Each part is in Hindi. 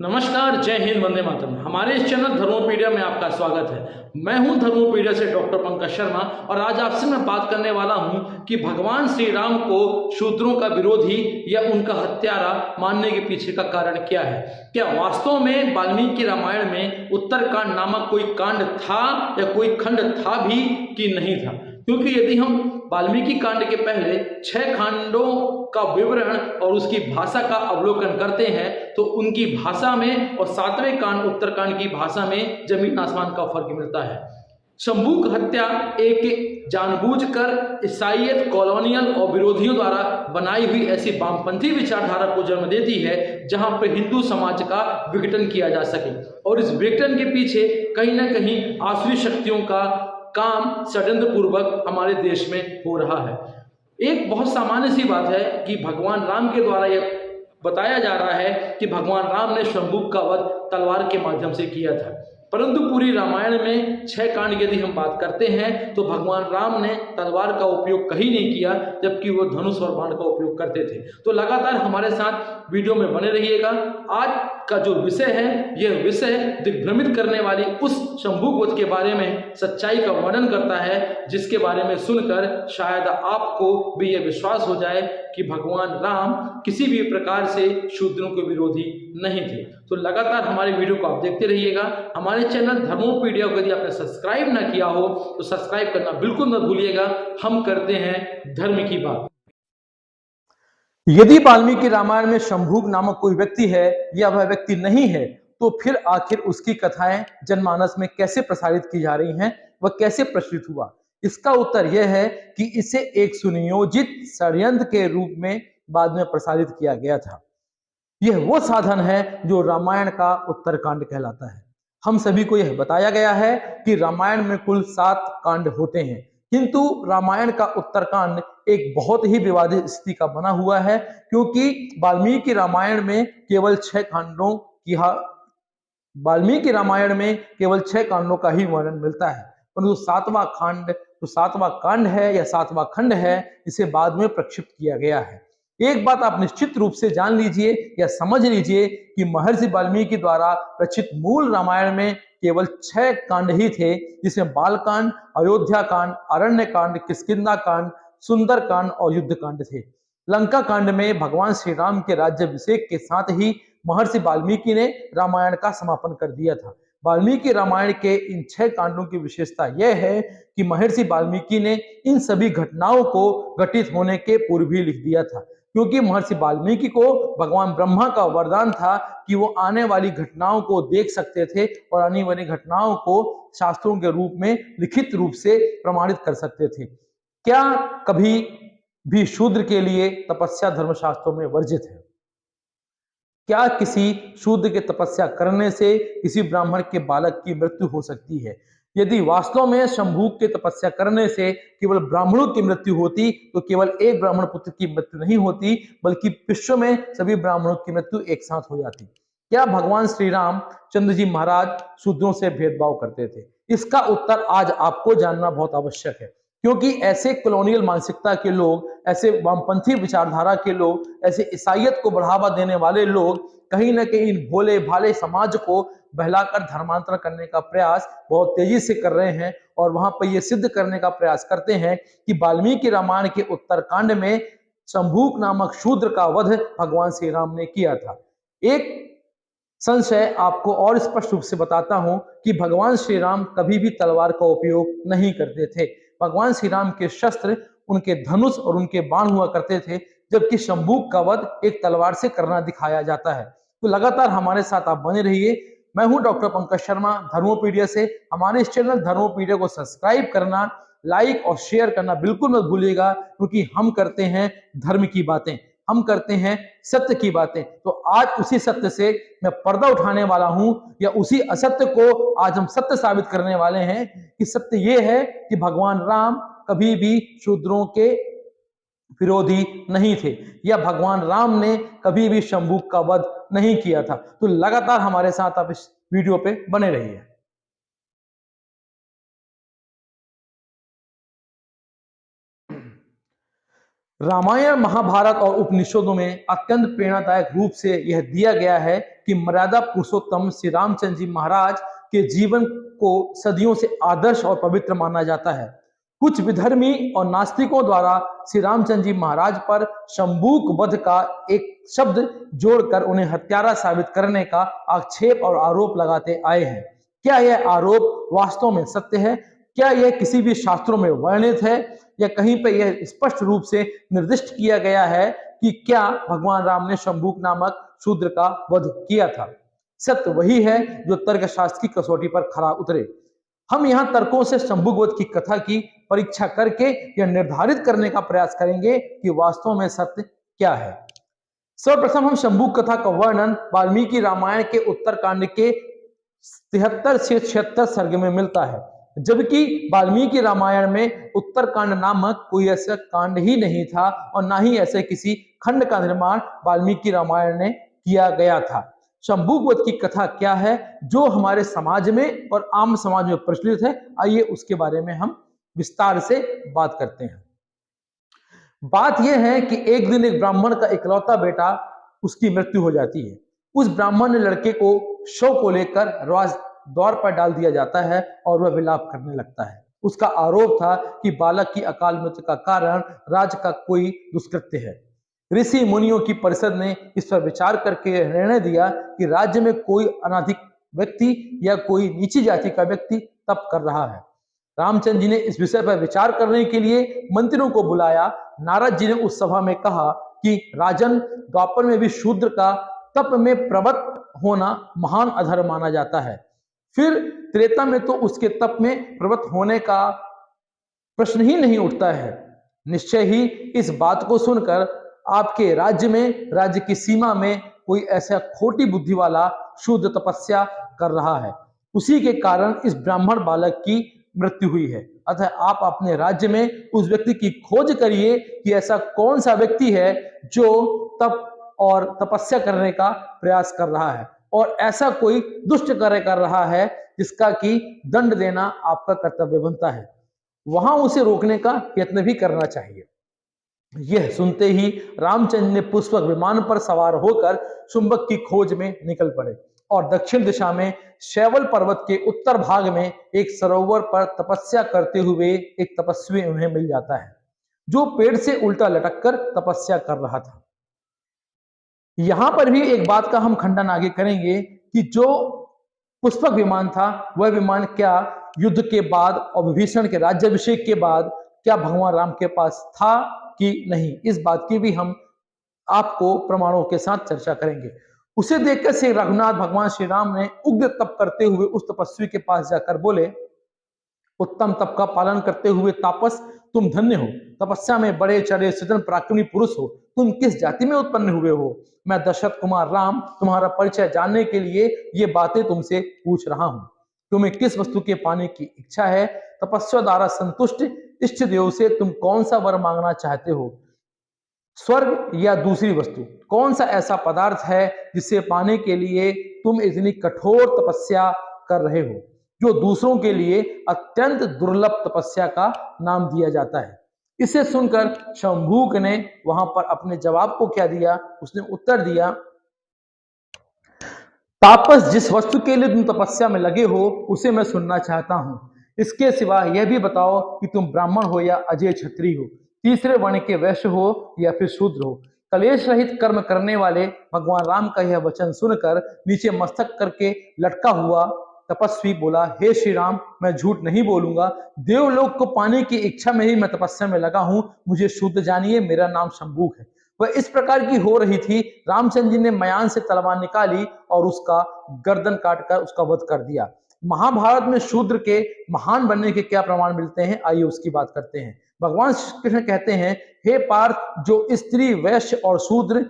नमस्कार, जय हिंद, वंदे मातरम। हमारे इस चैनल धर्मोपीडिया में आपका स्वागत है। मैं हूं धर्मोपीडिया से डॉक्टर पंकज शर्मा और आज आपसे मैं बात करने वाला हूं कि भगवान श्री राम को शूद्रों का विरोधी या उनका हत्यारा मानने के पीछे का कारण क्या है। क्या वास्तव में वाल्मीकि रामायण में उत्तरकांड नामक कोई कांड था या कोई खंड था भी कि नहीं था? क्योंकि यदि हम वाल्मीकि कांड के पहले 6 खंडों का विवरण और उसकी भाषा का अवलोकन करते हैं तो उनकी भाषा में और 7वें कांड उत्तरकांड की भाषा में जमीन आसमान का फर्क मिलता है। शंभूक हत्या एक जानबूझकर ईसाईयत, कॉलोनियल और विरोधियों द्वारा बनाई हुई ऐसी वामपंथी विचारधारा को जन्म देती है जहां पर हिंदू समाज का विघटन किया जा सके, और इस विघटन के पीछे कहीं ना कहीं आसुरी शक्तियों का काम षड्यंत्र पूर्वक हमारे देश में हो रहा है। एक बहुत सामान्य सी बात है कि भगवान राम के द्वारा यह बताया जा रहा है कि भगवान राम ने शंभूक का वध तलवार के माध्यम से किया था, परंतु पूरी रामायण में 6 कांड यदि हम बात करते हैं तो भगवान राम ने तलवार का उपयोग कहीं नहीं किया, जबकि वो धनुष और बाण का उपयोग करते थे। तो लगातार हमारे साथ वीडियो में बने रहिएगा। आज का जो विषय है, यह विषय दिग्भ्रमित करने वाली उस शंभूक वध के बारे में सच्चाई का वर्णन करता है, जिसके बारे में सुनकर शायद आपको भी यह विश्वास हो जाए कि भगवान राम किसी भी प्रकार से शूद्रों के विरोधी नहीं थे। तो लगातार हमारे वीडियो को आप देखते रहिएगा। हमारे चैनल धर्मोपीडिया को यदि आपने सब्सक्राइब ना किया हो तो सब्सक्राइब करना बिल्कुल मत भूलिएगा। हम करते हैं धर्म की बात। यदि वाल्मीकि रामायण में शंभूक नामक कोई व्यक्ति है या वह व्यक्ति नहीं है, तो फिर आखिर उसकी कथाएं जनमानस में कैसे प्रसारित की जा रही हैं, वह कैसे प्रचलित हुआ? इसका उत्तर यह है कि इसे एक सुनियोजित षड्यंत्र के रूप में बाद में प्रसारित किया गया था। यह वो साधन है जो रामायण का उत्तरकांड कहलाता है। हम सभी को यह बताया गया है कि रामायण में कुल 7 कांड होते हैं, किंतु रामायण का उत्तरकांड एक बहुत ही विवादित स्थिति का बना हुआ है, क्योंकि वाल्मीकि रामायण में केवल 6 कांडों की वाल्मीकि रामायण में केवल 6 कांडों का ही वर्णन मिलता है, परंतु 7वां कांड तो 7वां कांड है या 7वां खंड है, इसे बाद में प्रक्षिप्त किया गया है। एक बात आप निश्चित रूप से जान लीजिए या समझ लीजिए कि महर्षि वाल्मीकि द्वारा रचित मूल रामायण में केवल 6 कांड ही थे, जिसमें बालकांड, अयोध्या कांड, अरण्य कांड, किष्किंधा कांड, सुंदर कांड और युद्ध कांड थे। लंका कांड में भगवान श्री राम के राज्याभिषेक के साथ ही महर्षि वाल्मीकि ने रामायण का समापन कर दिया था। वाल्मीकि रामायण के इन 6 कांडों की विशेषता यह है कि महर्षि वाल्मीकि ने इन सभी घटनाओं को घटित होने के पूर्व ही लिख दिया था, क्योंकि महर्षि वाल्मीकि को भगवान ब्रह्मा का वरदान था कि वो आने वाली घटनाओं को देख सकते थे और आने वाली घटनाओं को शास्त्रों के रूप में लिखित रूप से प्रमाणित कर सकते थे। क्या कभी भी शूद्र के लिए तपस्या धर्मशास्त्रों में वर्जित है? क्या किसी शूद्र के तपस्या करने से किसी ब्राह्मण के बालक की मृत्यु हो सकती है? यदि वास्तव में शंभूक के तपस्या करने से केवल ब्राह्मणों की मृत्यु होती तो केवल एक ब्राह्मण पुत्र की मृत्यु नहीं होती, बल्कि विश्व में सभी ब्राह्मणों की मृत्यु एक साथ हो जाती। क्या भगवान श्री राम चंद्र जी महाराज शूद्रों से भेदभाव करते थे? इसका उत्तर आज आपको जानना बहुत आवश्यक है, क्योंकि ऐसे कॉलोनियल मानसिकता के लोग, ऐसे वामपंथी विचारधारा के लोग, ऐसे ईसाईयत को बढ़ावा देने वाले लोग कहीं ना कहीं इन भोले भाले समाज को बहलाकर धर्मांतरण करने का प्रयास बहुत तेजी से कर रहे हैं, और वहां पर यह सिद्ध करने का प्रयास करते हैं कि वाल्मीकि रामायण के उत्तरकांड में शंभूक नामक शूद्र का वध भगवान श्री राम ने किया था। एक संशय आपको और स्पष्ट रूप से बताता हूं कि भगवान श्री राम कभी भी तलवार का उपयोग नहीं करते थे। भगवान श्री राम के शस्त्र उनके धनुष और उनके बाण हुआ करते थे, जबकि शंभूक का वध एक तलवार से करना दिखाया जाता है। तो लगातार हमारे साथ आप बने रहिए। मैं हूं डॉक्टर पंकज शर्मा धर्मोपीडिया से। हमारे इस चैनल धर्मोपीडिया को सब्सक्राइब करना, लाइक और शेयर करना बिल्कुल मत भूलिएगा, क्योंकि हम करते हैं धर्म की बातें, हम करते हैं सत्य की बातें। तो आज उसी सत्य से मैं पर्दा उठाने वाला हूं, या उसी असत्य को आज हम सत्य साबित करने वाले हैं कि सत्य यह है कि भगवान राम कभी भी शूद्रों के विरोधी नहीं थे, या भगवान राम ने कभी भी शंभूक का वध नहीं किया था। तो लगातार हमारे साथ आप इस वीडियो पे बने रहिए। रामायण, महाभारत और उपनिषदों में अत्यंत प्रेरणादायक रूप से यह दिया गया है कि मर्यादा पुरुषोत्तम श्री रामचंद्र जी महाराज के जीवन को सदियों से आदर्श और पवित्र माना जाता है। कुछ विधर्मी और नास्तिकों द्वारा श्री रामचंद्र जी महाराज पर शंभूक वध का एक शब्द जोड़कर उन्हें हत्यारा साबित करने का आक्षेप और आरोप लगाते आए हैं। क्या यह आरोप वास्तव में सत्य है? क्या यह किसी भी शास्त्रों में वर्णित है या कहीं पर यह स्पष्ट रूप से निर्दिष्ट किया गया है कि क्या भगवान राम ने शंभूक नामक शूद्र का वध किया था? सत्य वही है जो तर्कशास्त्र की कसौटी पर खरा उतरे। हम यहाँ तर्कों से शंभूक वध की कथा की परीक्षा करके यह निर्धारित करने का प्रयास करेंगे कि वास्तव में सत्य क्या है। सर्वप्रथम हम शंभूक कथा का वर्णन वाल्मीकि रामायण के उत्तरकांड के 73 से 76 सर्ग में मिलता है, जबकि वाल्मीकि रामायण में उत्तरकांड नामक कोई ऐसा कांड ही नहीं था और ना ही ऐसे किसी खंड का निर्माण वाल्मीकि रामायण ने किया गया था। शंभूक वध की कथा क्या है जो हमारे समाज में और आम समाज में प्रचलित है, आइए उसके बारे में हम विस्तार से बात करते हैं। बात यह है कि एक दिन एक ब्राह्मण का इकलौता बेटा उसकी मृत्यु हो जाती है। उस ब्राह्मण ने लड़के को शव को लेकर राज द्वार पर डाल दिया जाता है और वह विलाप करने लगता है। उसका आरोप था कि बालक की अकाल मृत्यु का कारण राज का कोई दुष्कृत्य है। ऋषि मुनियों की परिषद ने इस पर विचार करके निर्णय दिया कि राज्य में कोई अनाधिक व्यक्ति या कोई नीची जाति का व्यक्ति तप कर रहा है। रामचंद्र जी ने इस विषय पर विचार करने के लिए मंत्रियों को बुलाया। नारद जी ने उस सभा में कहा कि राजन, द्वापर में भी शूद्र का तप में प्रवृत्त होना महान अधर्म माना जाता है। फिर त्रेता में तो उसके तप में प्रवृत्त होने का प्रश्न ही नहीं उठता है। निश्चय ही इस बात को सुनकर आपके राज्य में, राज्य की सीमा में कोई ऐसा खोटी बुद्धि वाला शुद्ध तपस्या कर रहा है, उसी के कारण इस ब्राह्मण बालक की मृत्यु हुई है। अतः आप अपने राज्य में उस व्यक्ति की खोज करिए कि ऐसा कौन सा व्यक्ति है जो तप और तपस्या करने का प्रयास कर रहा है और ऐसा कोई दुष्ट कार्य कर रहा है जिसका कि दंड देना आपका कर्तव्य बनता है। वहां उसे रोकने का यत्न भी करना चाहिए। यह सुनते ही रामचंद्र ने पुष्पक विमान पर सवार होकर शुंभक की खोज में निकल पड़े और दक्षिण दिशा में शैवल पर्वत के उत्तर भाग में एक सरोवर पर तपस्या करते हुए एक तपस्वी उन्हें मिल जाता है, जो पेड़ से उल्टा लटककर तपस्या कर रहा था। यहां पर भी एक बात का हम खंडन आगे करेंगे कि जो पुष्पक विमान था वह विमान क्या युद्ध के बाद और विभीषण के राज्याभिषेक के बाद क्या भगवान राम के पास था कि नहीं, इस बात की भी हम आपको प्रमाणों के साथ चर्चा करेंगे। उसे देखकर श्री रघुनाथ भगवान श्री राम ने उग्र तप करते हुए उस तपस्वी के पास जाकर बोले, उत्तम तप का पालन करते हुए तापस, तुम धन्य हो, तपस्या में बड़े चढ़े सृजन पराक्रमी पुरुष हो। तुम किस जाति में उत्पन्न हुए हो? मैं दशरथ कुमार राम तुम्हारा परिचय जानने के लिए ये बातें तुमसे पूछ रहा हूं। तुम्हें किस वस्तु के पाने की इच्छा है? तपस्या द्वारा संतुष्ट इष्ट देव से तुम कौन सा वर मांगना चाहते हो, स्वर्ग या दूसरी वस्तु? कौन सा ऐसा पदार्थ है जिसे पाने के लिए तुम इतनी कठोर तपस्या कर रहे हो, जो दूसरों के लिए अत्यंत दुर्लभ तपस्या का नाम दिया जाता है? इसे सुनकर शंभूक ने वहां पर अपने जवाब को क्या दिया? उसने उत्तर दिया, तापस, जिस वस्तु के लिए तुम तपस्या में लगे हो उसे मैं सुनना चाहता हूं। इसके सिवा यह भी बताओ कि तुम ब्राह्मण हो या अजय क्षत्रिय हो, तीसरे वर्ण के वैश्य हो या फिर शूद्र हो। कलेश रहित कर्म करने वाले भगवान राम का यह वचन सुनकर नीचे मस्तक करके लटका हुआ तपस्वी बोला, हे श्री राम, मैं झूठ नहीं बोलूंगा। देवलोक को पाने की इच्छा में ही मैं तपस्या में लगा हूं। मुझे शुद्ध जानिए, मेरा नाम शंभूक है। वह इस प्रकार की हो रही थी। रामचंद्र जी ने मयान से तलवार निकाली और उसका गर्दन काटकर उसका वध कर दिया। महाभारत में शूद्र के महान बनने के क्या प्रमाण मिलते हैं, आइए उसकी बात करते हैं। भगवान कृष्ण कहते हैं, हे पार्थ, जो स्त्री, वैश्य और शूद्र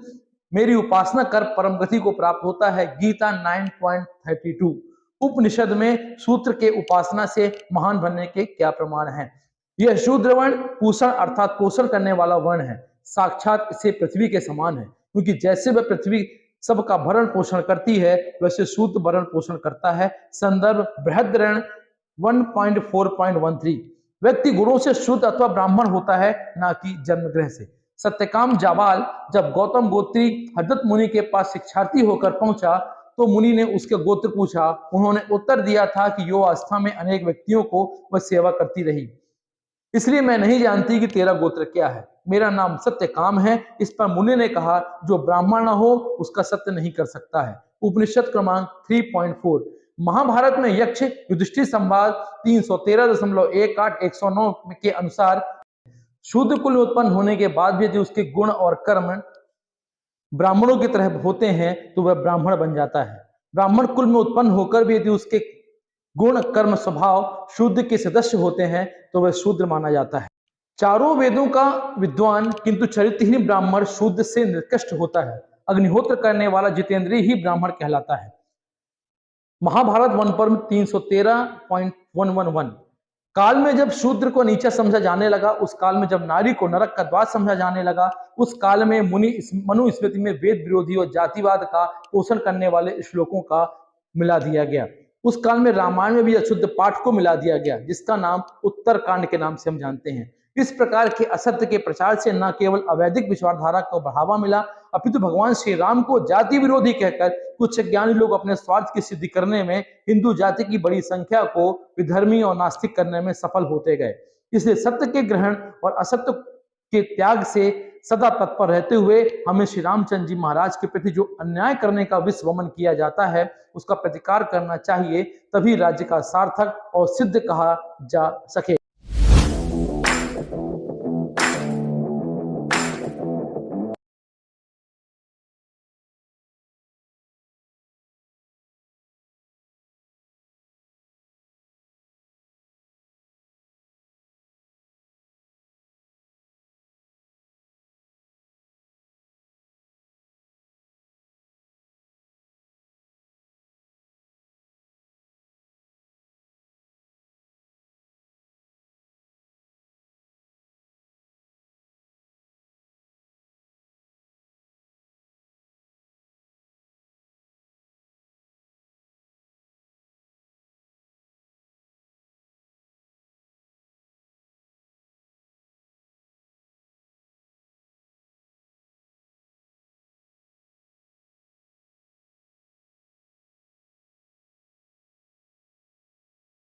मेरी उपासना कर परम गति को प्राप्त होता है। गीता 9.32। उपनिषद में सूत्र के उपासना से महान बनने के क्या प्रमाण हैं? यह शूद्र वर्ण पूषण अर्थात पोषण करने वाला वर्ण है। साक्षात इसे पृथ्वी के समान है, क्योंकि जैसे वह पृथ्वी सबका भरण पोषण करती है वैसे शूद्र भरण पोषण करता है। संदर्भ बृहद्रण्य 1.4.13। व्यक्ति गुणों से शुद्ध अथवा ब्राह्मण होता है, ना कि जन्म ग्रह से। सत्यकाम जाबाल जब गौतम गोत्री हरदत्त मुनि के पास शिक्षार्थी होकर पहुंचा तो मुनि ने उसके गोत्र पूछा। उन्होंने उत्तर दिया था कि युवावस्था में अनेक व्यक्तियों को वह सेवा करती रही, इसलिए मैं नहीं जानती कि तेरा गोत्र क्या है। मेरा नाम सत्यकाम है। इस पर मुनि ने कहा, जो ब्राह्मण न हो उसका सत्य नहीं कर सकता है। उपनिषद क्रमांक 3.4। महाभारत में यक्ष युधिष्ठिर संवाद 313.18-109 के अनुसार शूद्र कुल में उत्पन्न होने के बाद भी यदि उसके गुण और कर्म ब्राह्मणों की तरह होते हैं तो वह ब्राह्मण बन जाता है। ब्राह्मण कुल में उत्पन्न होकर भी यदि उसके गुण कर्म स्वभाव शूद्र के सदस्य होते हैं तो वह शूद्र माना जाता है। चारों वेदों का विद्वान किंतु चरित्रहीन ब्राह्मण शूद्र से निकृष्ट होता है। अग्निहोत्र करने वाला जितेंद्रिय ही ब्राह्मण कहलाता है। महाभारत वन पर्व 313.111। काल में जब शूद्र को नीचा समझा जाने लगा, उस काल में जब नारी को नरक का द्वार समझा जाने लगा, उस काल में मनुस्मृति में वेद विरोधी और जातिवाद का पोषण करने वाले श्लोकों का मिला दिया गया। उस काल में रामायण में भी अशुद्ध पाठ को मिला दिया गया, जिसका नाम उत्तरकांड के नाम से हम जानते हैं। इस प्रकार के असत्य के प्रचार से न केवल अवैधिक विचारधारा को बढ़ावा मिला, अपितु भगवान श्री राम को जाति विरोधी कहकर कुछ ज्ञानी लोग अपने स्वार्थ की सिद्धि करने में हिंदू जाति की बड़ी संख्या को विधर्मी और नास्तिक करने में सफल होते गए। इसलिए सत्य के ग्रहण और असत्य के त्याग से सदा तत्पर रहते हुए हमें श्री रामचंद्र जी महाराज के प्रति जो अन्याय करने का विश्वमन किया जाता है उसका प्रतिकार करना चाहिए, तभी राज्य का सार्थक और सिद्ध कहा जा सके।